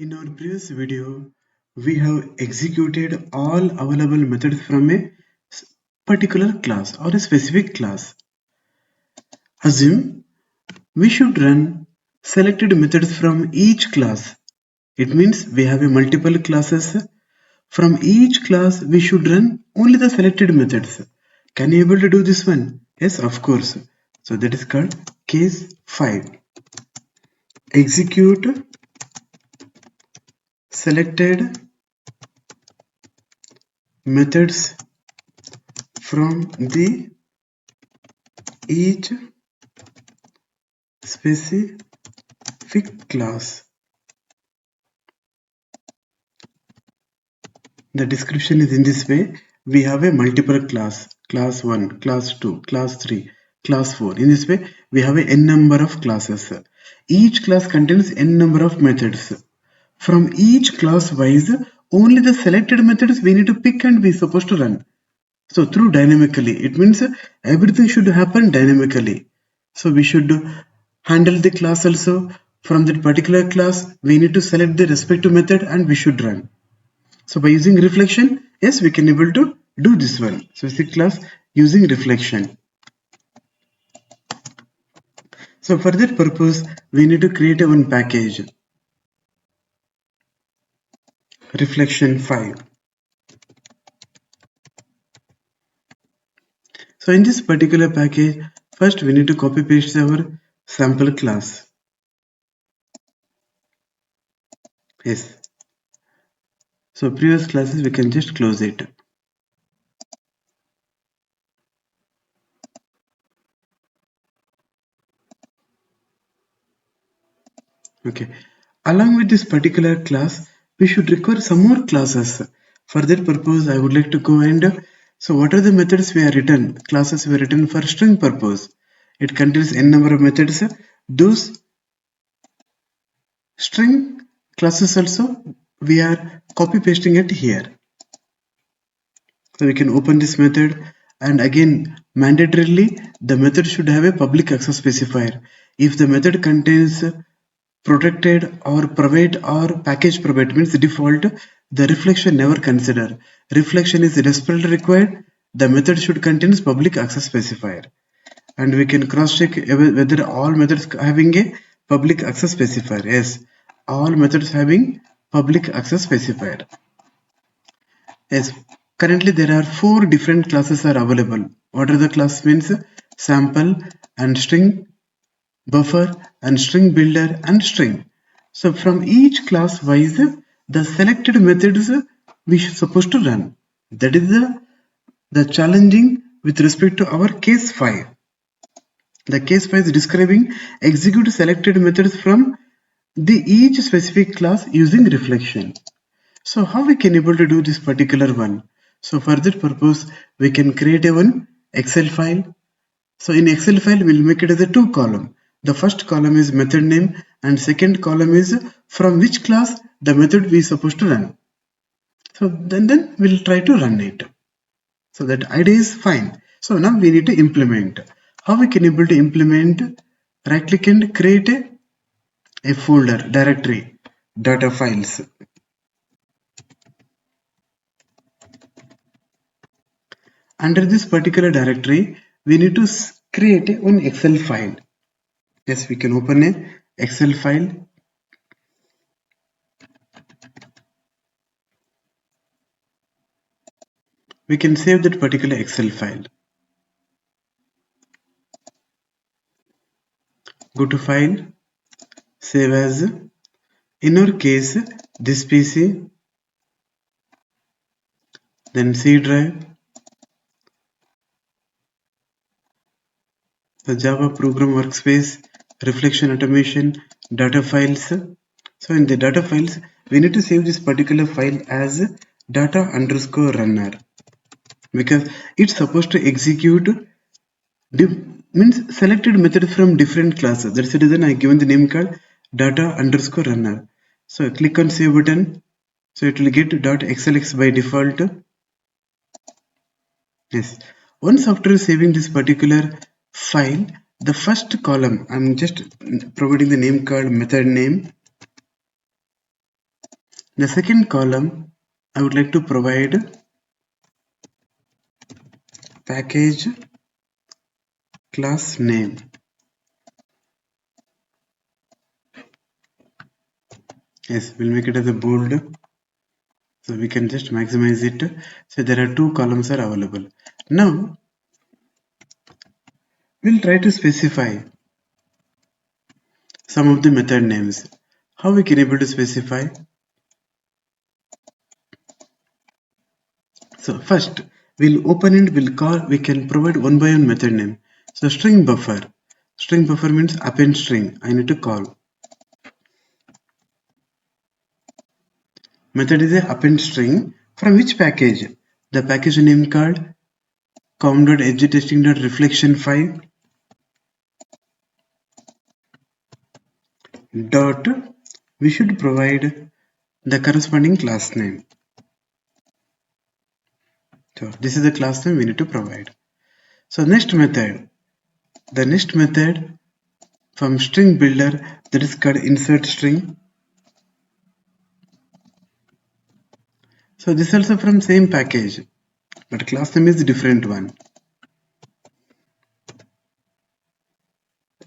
In our previous video, we have executed all available methods from a particular class or a specific class. Assume we should run selected methods from each class. It means we have a multiple classes. From each class, we should run only the selected methods. Can you able to do this one? Yes, of course. So that is called case 5. Execute selected methods from the each specific class. The description is in this way. We have a multiple class 1, class 2, class 3, class 4. In this way, we have a n number of classes. Each class contains n number of methods. From each class wise, only the selected methods we need to pick and we supposed to run. So through dynamically, it means everything should happen dynamically. So we should handle the class also. From that particular class, we need to select the respective method and we should run. So by using reflection, yes, we can able to do this one. So it's the class using reflection. So for that purpose, we need to create a one package. Reflection 5. So in this particular package, first we need to copy paste our sample class. Yes. So previous classes we can just close it. Okay. Along with this particular class, we should require some more classes. For that purpose, I would like to go and so what are the methods we are written? Classes were written for string purpose. It contains n number of methods. Those string classes also we are copy pasting it here. So we can open this method and again mandatorily the method should have a public access specifier. If the method contains protected or private or package private means default, the reflection never consider. Reflection is desperately required. The method should contain public access specifier. And we can cross check whether all methods having a public access specifier. Yes, all methods having public access specifier. Yes, currently there are 4 different classes are available. What are the class means? Sample and string, buffer and string builder and string. So from each class wise, the selected methods we should supposed to run. That is the challenging with respect to our case 5. The case 5 is describing execute selected methods from the each specific class using reflection. So how we can able to do this particular one? So for that purpose, we can create a one Excel file. So in Excel file, we'll make it as a 2 column. The first column is method name and second column is from which class the method we supposed to run. So then we'll try to run it. So that idea is fine. So now we need to implement. How we can able to implement? Right click and create a folder directory, data files. Under this particular directory, we need to create one Excel file. Yes, we can open a Excel file. We can save that particular Excel file. Go to file, save as. In our case, this PC, then C drive, the Java program workspace, reflection automation, data files. So in the data files, we need to save this particular file as data_runner because it's supposed to execute means selected method from different classes. That's the reason I given the name called data_runner. So click on save button. So it will get .xlx by default. Yes. Once after saving this particular file, the first column, I'm just providing the name called method name. The second column, I would like to provide package class name. Yes, we'll make it as a bold. So we can just maximize it. So there are two columns are available. Now we'll try to specify some of the method names. How we can able to specify? So first we'll open it, we can provide one by one method name. So string buffer. String buffer means append string. I need to call. Method is a append string from which package? The package name called com.edgetesting.reflection5 dot we should provide the corresponding class name. So this is the class name we need to provide. So next method, the next method from string builder, that is called insert string. So this is also from same package, but class name is different one.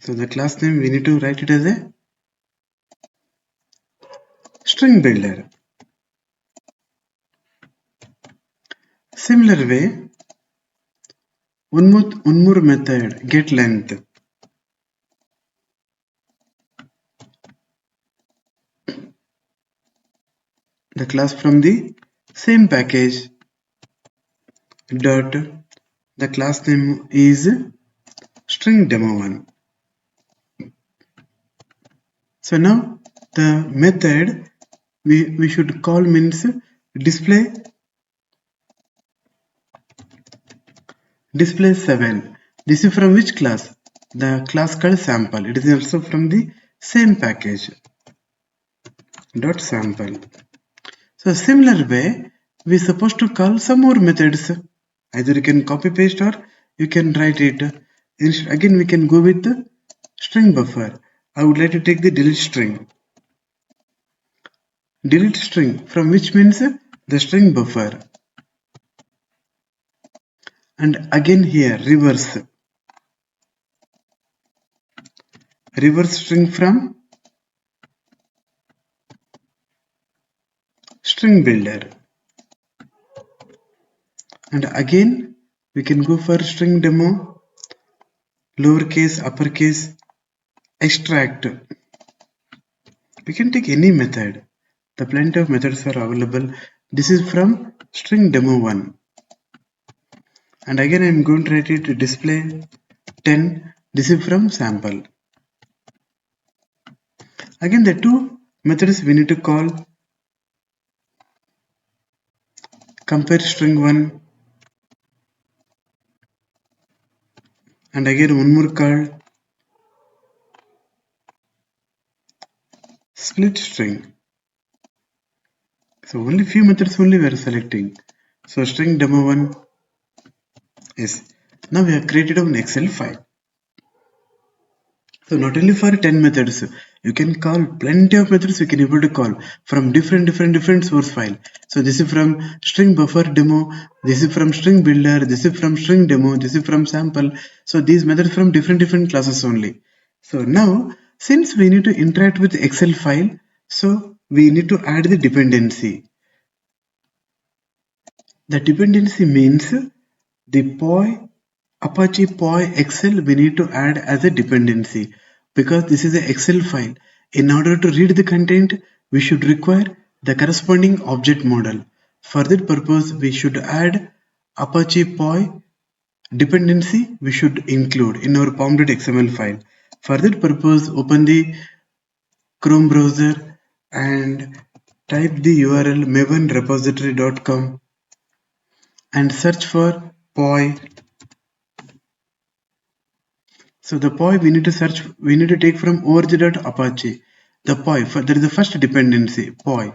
So the class name we need to write it as a string builder. Similar way, one more method, get length. The class from the same package dot the class name is string demo1. So now the method we should call means display 7. This is from which class? The class called sample. It is also from the same package dot sample. So similar way, we are supposed to call some more methods. Either you can copy paste or you can write it. Again we can go with the string buffer. I would like to take the delete string. Delete string from which means the string buffer. And again here reverse string from string builder. And again we can go for string demo, lowercase, uppercase, extract. We can take any method. The plenty of methods are available. This is from string demo1. And again I am going to write it to display 10. This is from sample. Again the two methods we need to call compare string1 and again one more called split string. So only few methods only we are selecting. So string demo1. Yes. Now we have created an Excel file. So not only for 10 methods, you can call plenty of methods you can able to call from different source file. So this is from string buffer demo, this is from string builder, this is from string demo, this is from sample. So these methods from different classes only. So now since we need to interact with Excel file, so we need to add the dependency. The dependency means the Apache POI Excel we need to add as a dependency because this is an Excel file. In order to read the content, we should require the corresponding object model. For that purpose, we should add Apache POI dependency we should include in our pom.xml file. For that purpose, open the Chrome browser and type the URL mavenrepository.com and search for POI. So the POI we need to take from org.apache. The POI, there is the first dependency, POI.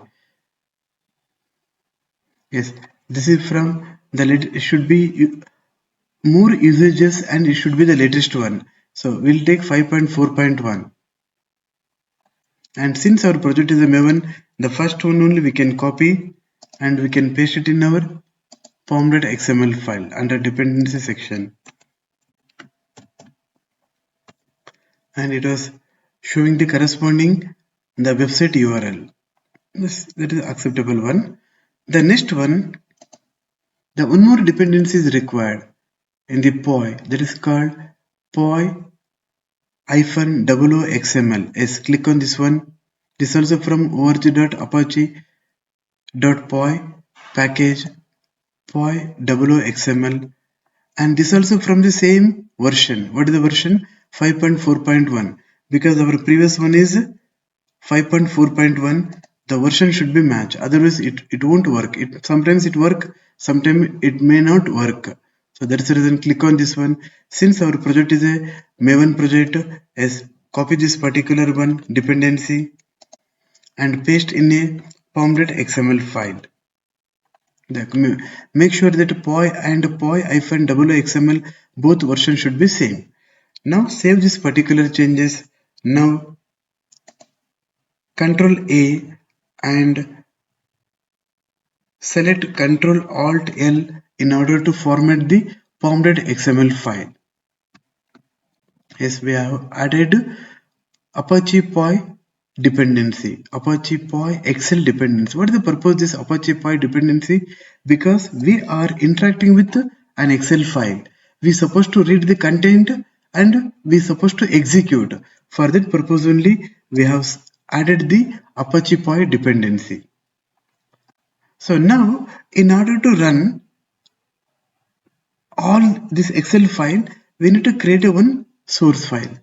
Yes, this is from it should be more usages and it should be the latest one. So we'll take 5.4.1. And since our project is a Maven, the first one only we can copy and we can paste it in our pom.xml file under dependency section. And it was showing the corresponding the website URL. That is acceptable one. The next one, the one more dependency is required in the POI, that is called POI-XML. Yes, click on this one. This is also from org.apache.py package POI-XML, and this also from the same version. What is the version? 5.4.1, because our previous one is 5.4.1. the version should be matched, otherwise it won't work. Sometimes it work, sometimes it may not work. So that's the reason click on this one. Since our project is a Maven project, as copy this particular one dependency and paste in a pom.xml file. Make sure that POI and POI-XML both versions should be same. Now save this particular changes. Now Control A and select Ctrl Alt L in order to format the pom.xml file. Yes, we have added Apache POI dependency, Apache POI Excel dependency. What is the purpose of this Apache POI dependency? Because we are interacting with an Excel file. We supposed to read the content and we supposed to execute. For that purpose only we have added the Apache POI dependency. So now in order to run all this Excel file, we need to create a one source file.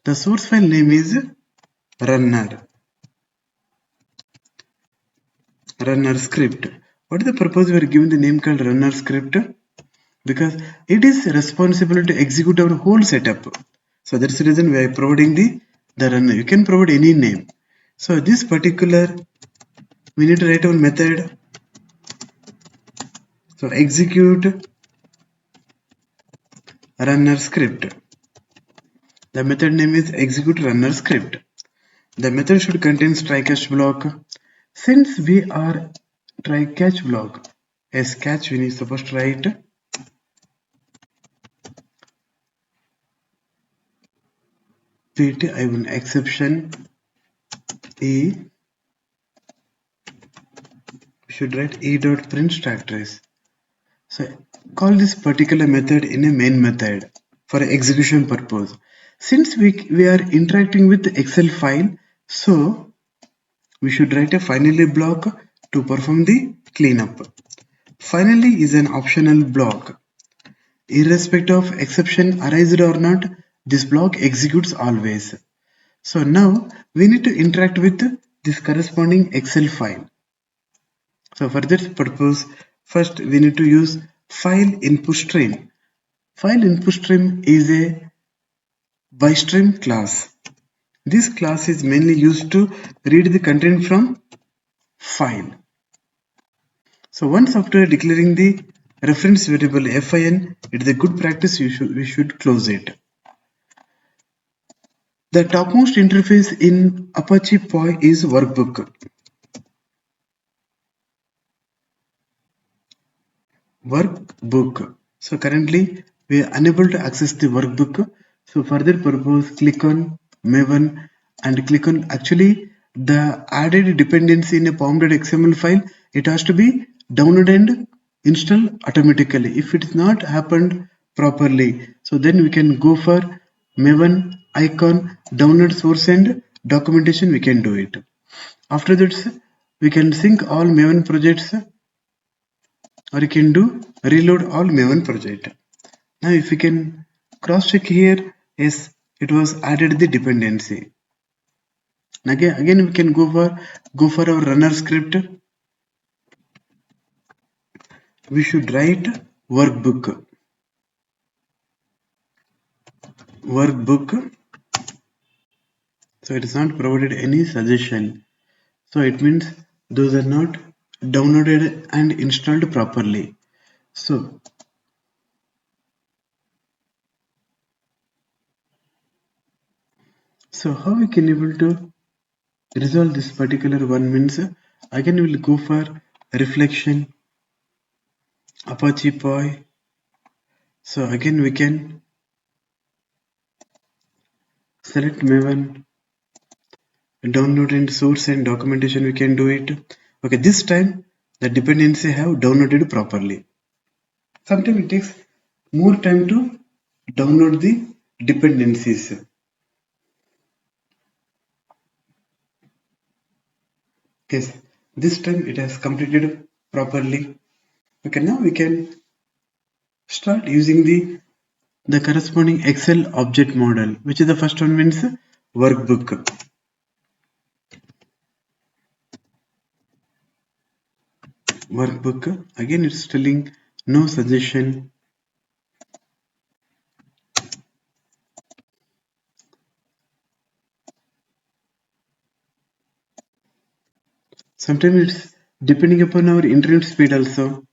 The source file name is runner script. What is the purpose we are giving the name called runner script? Because it is responsible to execute our whole setup. So that's the reason we are providing the runner. You can provide any name. So this particular, we need to write one method. So execute runner script. The method name is execute runner script. The method should contain try catch block. Since we are try catch block as catch, we need supposed to write pt exception e. We should write e.print stack trace. So call this particular method in a main method for execution purpose. Since we are interacting with the Excel file, so we should write a finally block to perform the cleanup. Finally is an optional block. Irrespective of exception arised or not, this block executes always. So now we need to interact with this corresponding Excel file. So for this purpose, first we need to use file input stream. File input stream is a bystream class. This class is mainly used to read the content from file. So once after declaring the reference variable fin, it is a good practice. We should close it. The topmost interface in Apache POI is workbook. Workbook. So currently we are unable to access the workbook. So for that purpose, click on Maven and click on actually the added dependency in a pom.xml file. It has to be downloaded and installed automatically. If it is not happened properly, so then we can go for Maven icon download source and documentation. We can do it. After that, we can sync all Maven projects, or you can do reload all Maven project. Now if we can cross check here, yes, it was added the dependency. And again we can go for our runner script. We should write workbook. So it is not provided any suggestion. So it means those are not downloaded and installed properly. So how we can able to resolve this particular one means again we will go for reflection, Apache POI. So again we can select Maven, download and source and documentation, we can do it. Okay, this time the dependency have downloaded properly. Sometimes it takes more time to download the dependencies. Yes, this time it has completed properly. Okay, now we can start using the corresponding Excel object model, which is the first one means workbook. Workbook, again it's telling no suggestion. Sometimes it's depending upon our internet speed also.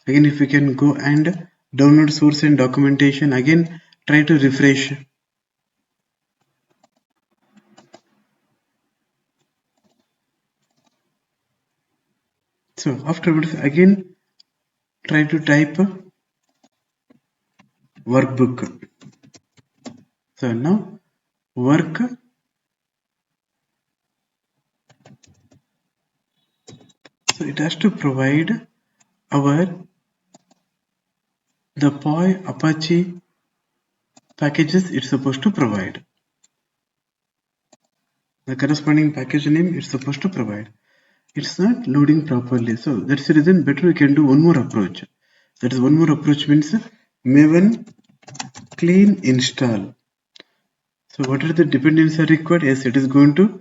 Again, if we can go and download source and documentation, again try to refresh. So afterwards again try to type workbook. So now work, so it has to provide our the POI Apache packages it's supposed to provide. The corresponding package name it's supposed to provide. It's not loading properly, so that's the reason better we can do one more approach. That is, one more approach means Maven clean install. So what are the dependencies are required? Yes, it is going to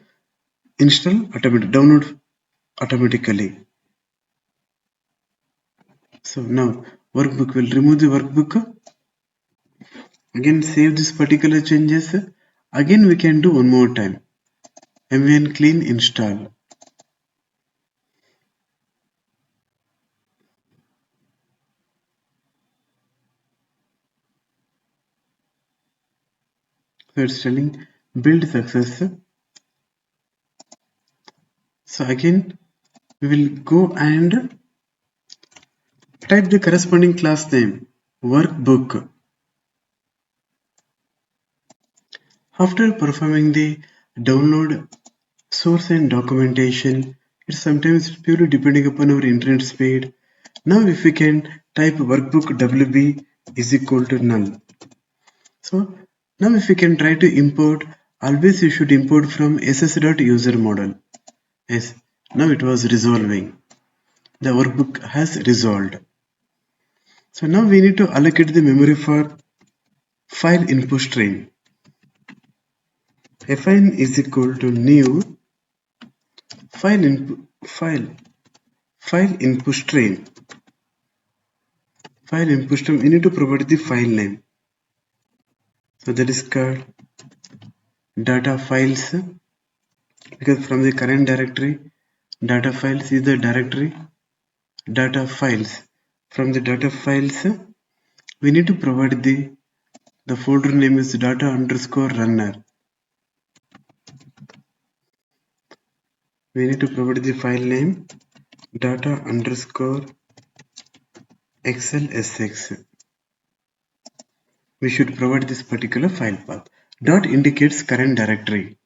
install automatically, download automatically. So now workbook will remove the workbook. Again save this particular changes. Again we can do one more time. Maven clean install. So it's telling build success. So again we will go and type the corresponding class name workbook. After performing the download source and documentation, it's sometimes purely depending upon our internet speed. Now if we can type workbook WB is equal to null. So now if we can try to import, always you should import from ss.user model. Yes, now it was resolving. The workbook has resolved. So now we need to allocate the memory for file input stream. Fin is equal to new file input stream. File input stream, we need to provide the file name. So that is called data files, because from the current directory, data files is the directory data files. From the data files, we need to provide the folder name is data underscore runner. We need to provide the file name data underscore xlsx. We should provide this particular file path. Dot indicates current directory.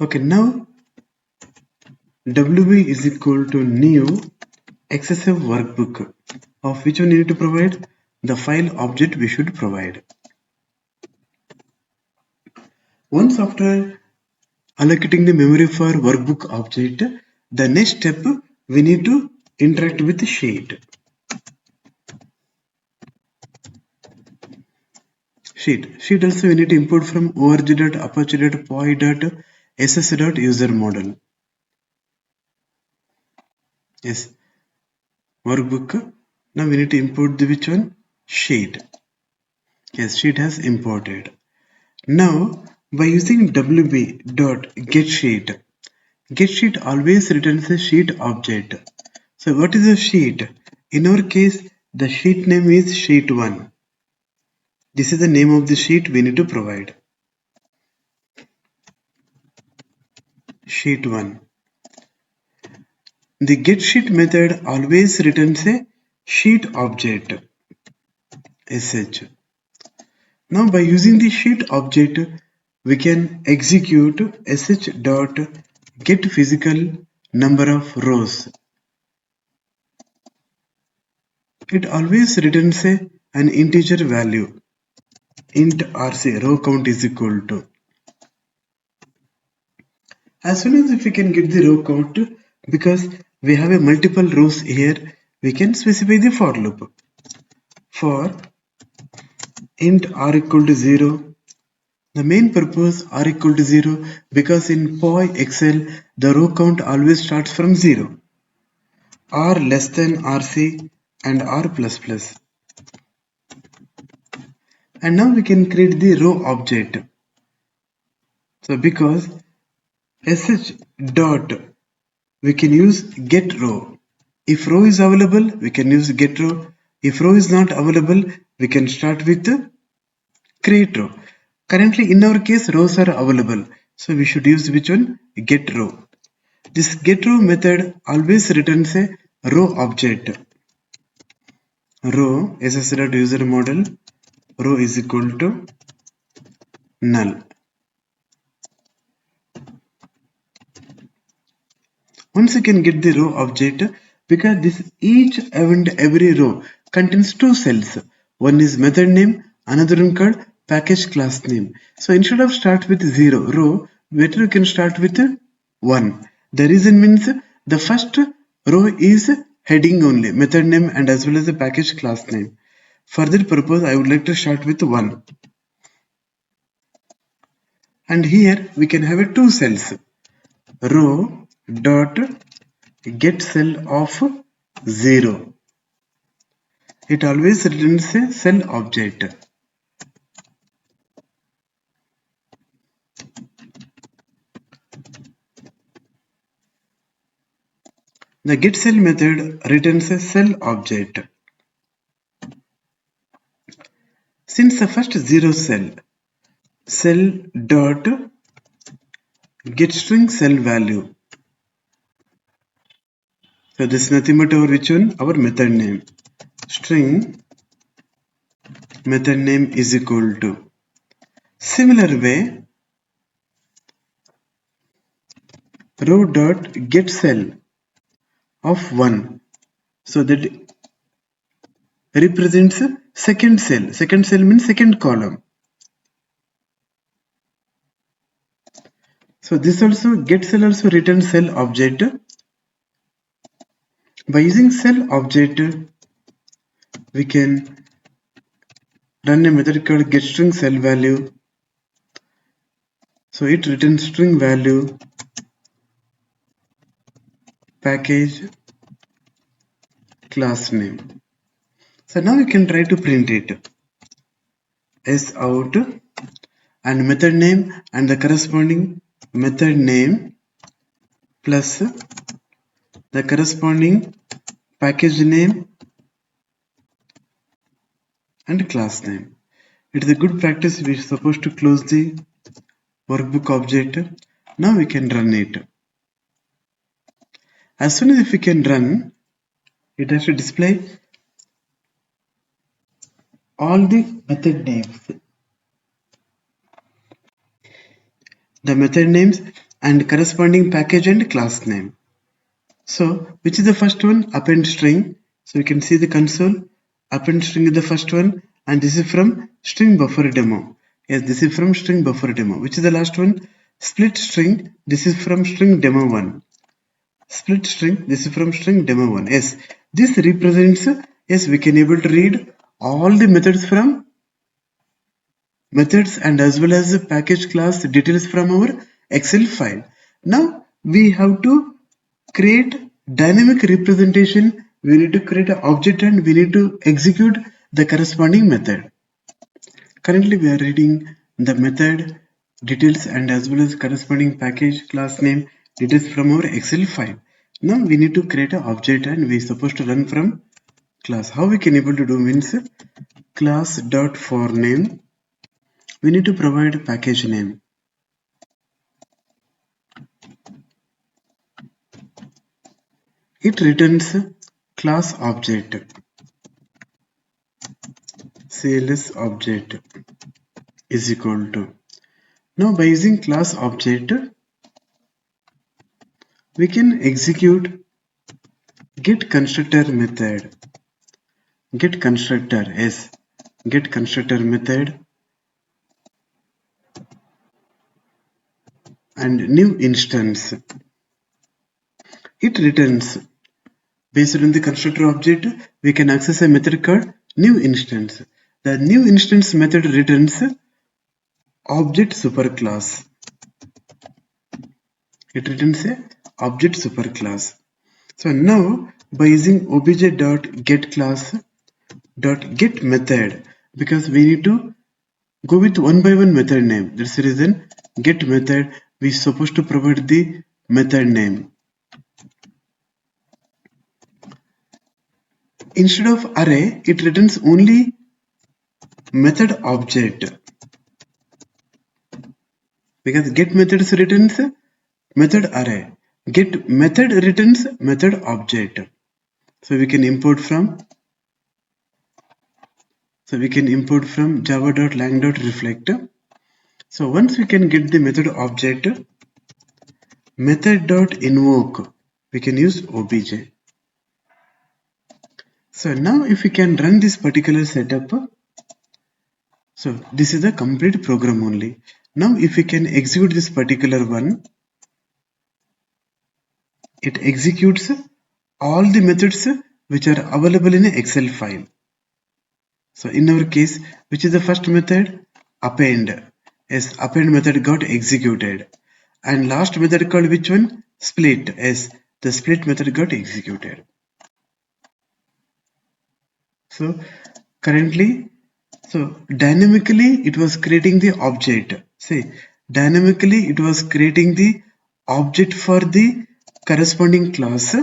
Okay, now WB is equal to new XSF workbook, of which we need to provide the file object we should provide. Once after allocating the memory for workbook object, the next step we need to interact with the sheet. Sheet also we need to import from org.apache.poi.ss.user model. Yes, workbook. Now we need to import the which one? Sheet. Yes, sheet has imported. Now by using wb.getSheet, getSheet always returns a sheet object. So what is a sheet? In our case, the sheet name is sheet1. This is the name of the sheet we need to provide. sheet 1. The getSheet method always returns a sheet object sh. Now by using the sheet object, we can execute sh dot get physical number of rows. It always returns an integer value int rc, row count is equal to. As soon as if we can get the row count, because we have a multiple rows here, we can specify the for loop. For int r equal to 0. The main purpose r equal to 0 because in PyExcel the row count always starts from 0. R less than rc and r plus plus. And now we can create the row object. So because sh dot we can use get row. If row is available, we can use get row. If row is not available, we can start with create row. Currently in our case rows are available, so we should use which one? Get row. This get row method always returns a row object. Row ss.user model row is equal to null. Once you can get the row object, because this each and every row contains two cells. One is method name, another one called package class name. So instead of start with 0 row, better you can start with 1. The reason means the first row is heading only, method name and as well as the package class name. For that purpose, I would like to start with 1. And here we can have a two cells. Row dot get cell of 0. It always returns a cell object. The get cell method returns a cell object. Since the first 0 cell dot get string cell value. So this is nothing but our which one? Our method name. String method name is equal to. Similar way, row dot get cell of 1. So that represents second cell. Second cell means second column. So this also get cell also returns cell object. By using cell object, we can run a method called getString cell value. So it returns string value package class name. So now we can try to print it as out and method name and the corresponding method name plus the corresponding package name and class name. It is a good practice. We are supposed to close the workbook object. Now we can run it. As soon as if we can run, it has to display all the method names. The method names and corresponding package and class name. So which is the first one? Append string. So you can see the console. Append string is the first one and this is from string buffer demo. Yes, this is from string buffer demo. Which is the last one? Split string. This is from string demo 1. Split string. This is from string demo 1. Yes, this represents, yes, we can able to read all the methods from methods and as well as the package class details from our Excel file. Now we have to create dynamic representation. We need to create an object and we need to execute the corresponding method. Currently we are reading the method details and as well as corresponding package class name details from our Excel file. Now we need to create an object and we are supposed to run from class. How we can able to do means class dot for name. We need to provide package name. it returns class object, CLS object is equal to. Now by using class object, we can execute get constructor method. Get constructor is get constructor method and new instance. It returns based on the constructor object. We can access a method called new instance. The new instance method returns object superclass. It returns a object superclass. So now by using obj.getClass.get method, because we need to go with one by one method name. That's the reason get method we supposed to provide the method name. Instead of array, it returns only method object, because get methods returns method array. Get method returns method object. So we can import from java.lang.reflect. So once we can get the method object, method.invoke, we can use obj. So now if we can run this particular setup, so this is the complete program only. Now if we can execute this particular one, it executes all the methods which are available in an Excel file. So in our case, which is the first method? Append. Yes, append method got executed. And last method called which one? Split. Yes, the split method got executed. So currently, dynamically it was creating the object. See, dynamically it was creating the object for the corresponding class.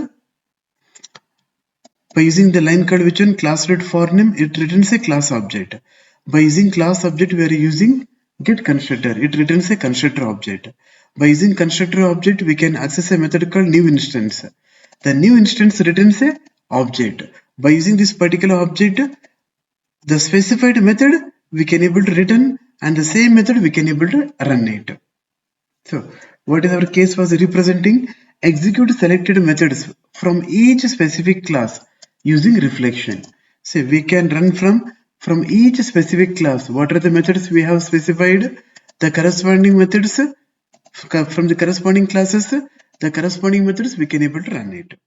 By using the line called which one? Class.forName, it returns a class object. By using class object, we are using get constructor. It returns a constructor object. By using constructor object, we can access a method called new instance. The new instance returns a object. By using this particular object, the specified method we can able to return, and the same method we can able to run it. So what is our case was representing? Execute selected methods from each specific class using reflection. So we can run from each specific class. What are the methods we have specified? The corresponding methods from the corresponding classes, the corresponding methods we can able to run it.